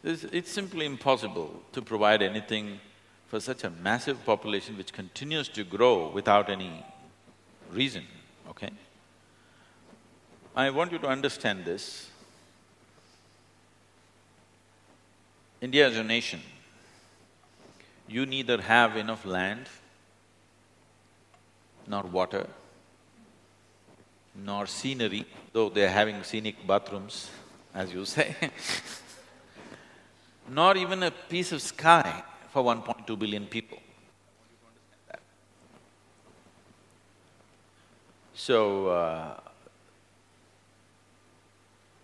It's simply impossible to provide anything for such a massive population which continues to grow without any reason, okay? I want you to understand this. India as a nation, you neither have enough land, nor water, nor scenery, though they're having scenic bathrooms, as you say nor even a piece of sky for 1.2 billion people. So,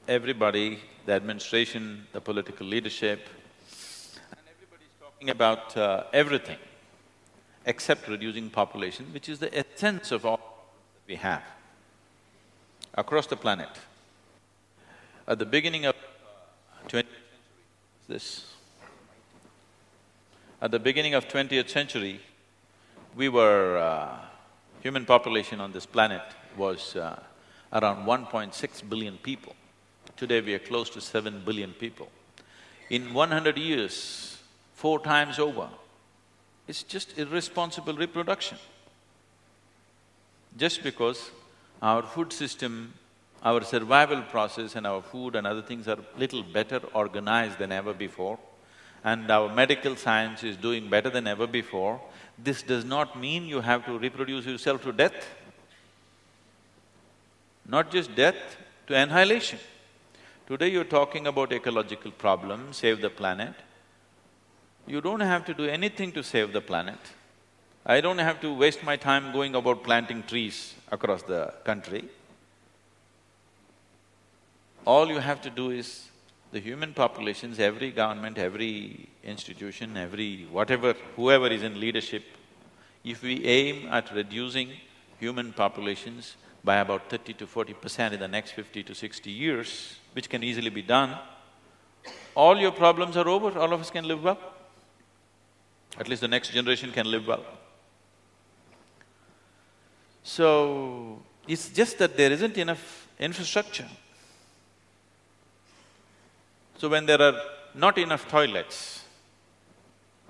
everybody, the administration, the political leadership, and everybody's talking about everything except reducing population, which is the essence of all that we have across the planet. At the beginning of 20th century, at the beginning of 20th century, human population on this planet was around 1.6 billion people. Today we are close to 7 billion people. In 100 years, 4 times over, it's just irresponsible reproduction. Just because our food system, our survival process and our food and other things are little better organized than ever before, and our medical science is doing better than ever before, this does not mean you have to reproduce yourself to death. Not just death, to annihilation. Today you're talking about ecological problems, save the planet. You don't have to do anything to save the planet. I don't have to waste my time going about planting trees across the country. All you have to do is, the human populations, every government, every institution, whoever is in leadership, if we aim at reducing human populations by about 30 to 40% in the next 50 to 60 years, which can easily be done, all your problems are over, all of us can live well. At least the next generation can live well. So, it's just that there isn't enough infrastructure. So when there are not enough toilets,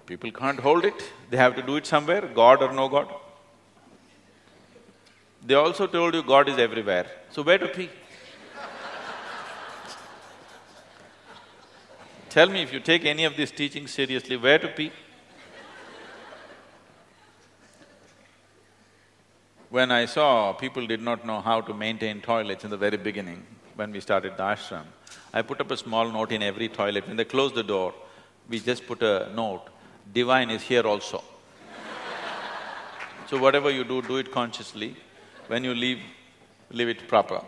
people can't hold it, they have to do it somewhere, God or no God. They also told you God is everywhere, so where to pee? Tell me, if you take any of these teachings seriously, where to pee? When I saw people did not know how to maintain toilets in the very beginning, when we started the ashram, I put up a small note in every toilet. When they close the door, we just put a note, divine is here also. So whatever you do it consciously. When you leave it proper.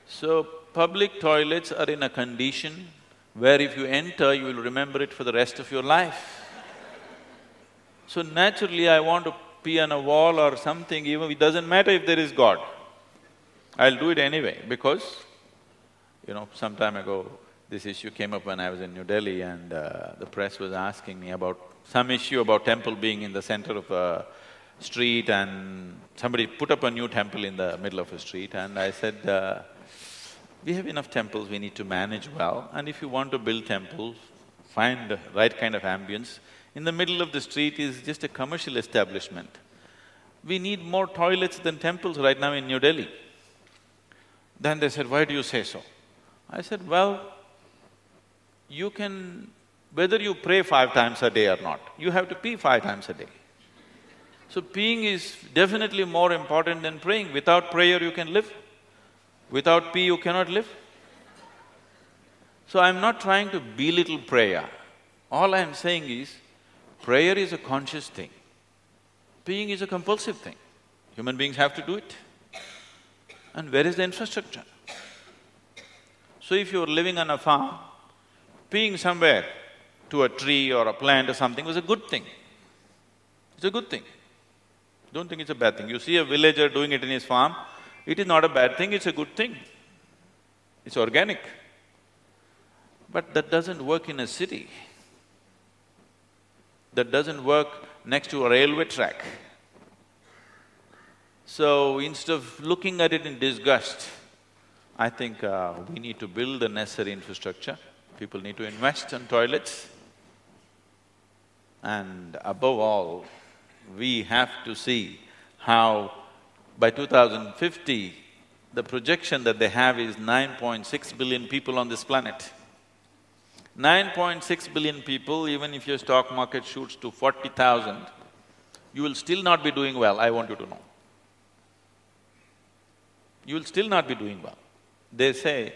So public toilets are in a condition where if you enter, you will remember it for the rest of your life. So naturally, I want to pee on a wall or something, even it doesn't matter if there is God. I'll do it anyway, because some time ago, this issue came up when I was in New Delhi, and the press was asking me about some issue about temple being in the center of a street, and somebody put up a new temple in the middle of a street, and I said, we have enough temples, we need to manage well, and if you want to build temples, find the right kind of ambience. In the middle of the street is just a commercial establishment. We need more toilets than temples right now in New Delhi. Then they said, why do you say so? I said, well, you can… whether you pray 5 times a day or not, you have to pee 5 times a day. So peeing is definitely more important than praying. Without prayer you can live, without pee you cannot live. So I'm not trying to belittle prayer. All I'm saying is, prayer is a conscious thing, peeing is a compulsive thing. Human beings have to do it. And where is the infrastructure? So if you're living on a farm, peeing somewhere to a tree or a plant or something was a good thing. It's a good thing. Don't think it's a bad thing. You see a villager doing it in his farm, it is not a bad thing, it's a good thing. It's organic. But that doesn't work in a city. That doesn't work next to a railway track. So instead of looking at it in disgust, I think we need to build the necessary infrastructure People need to invest in toilets. And above all, we have to see how by 2050, the projection that they have is 9.6 billion people on this planet. 9.6 billion people, even if your stock market shoots to 40,000, you will still not be doing well, I want you to know. You will still not be doing well. They say,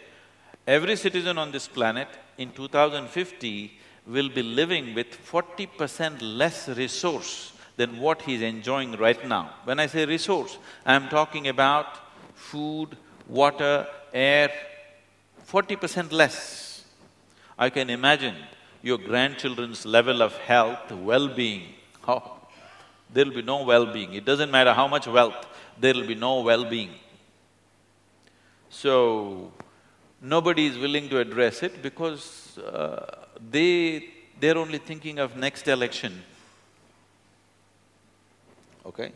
every citizen on this planet in 2050 will be living with 40% less resource than what he's enjoying right now. When I say resource, I'm talking about food, water, air, 40% less. I can imagine your grandchildren's level of health, well-being. Oh, there'll be no well-being. It doesn't matter how much wealth, there'll be no well-being. So, nobody is willing to address it because they're only thinking of next election. Okay?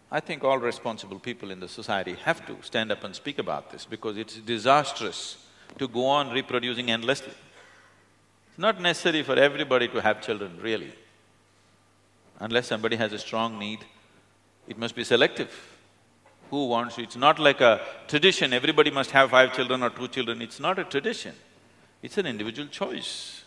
I think all responsible people in the society have to stand up and speak about this because it's disastrous to go on reproducing endlessly. It's not necessary for everybody to have children, really. Unless somebody has a strong need, it must be selective. Who wants… It's not like a tradition, everybody must have 5 children or 2 children, it's not a tradition, it's an individual choice.